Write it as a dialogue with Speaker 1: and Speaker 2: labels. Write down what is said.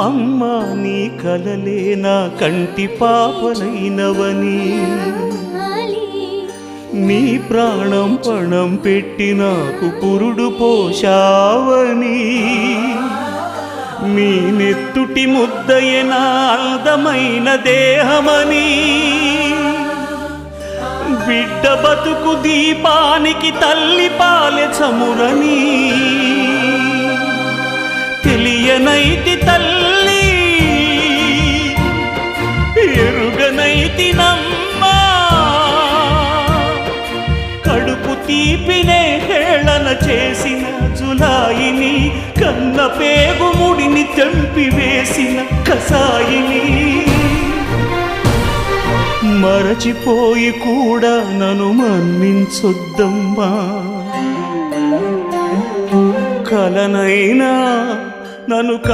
Speaker 1: అమ్మా నీ కలలే నా కంటి పాపనైనవని, నీ ప్రాణం పణం పెట్టి నాకు పురుడు పోషావని, నీ నెత్తుటి ముద్దయే నా అందమైన దేహమని, బిడ్డ బతుకు దీపానికి తల్లి పాలె చమురని తెలియనైతి తల్లి, ఎరుగనైతి నమ్మా, కడుపు తీపినే హేళన చేసిన జులాయిని, కన్న పేగు ముడిని తెంపి వేసిన కసాయిని, మరచిపోయి కూడా నన్ను మన్నించొద్దమ్మా, కలనైనా నన్ను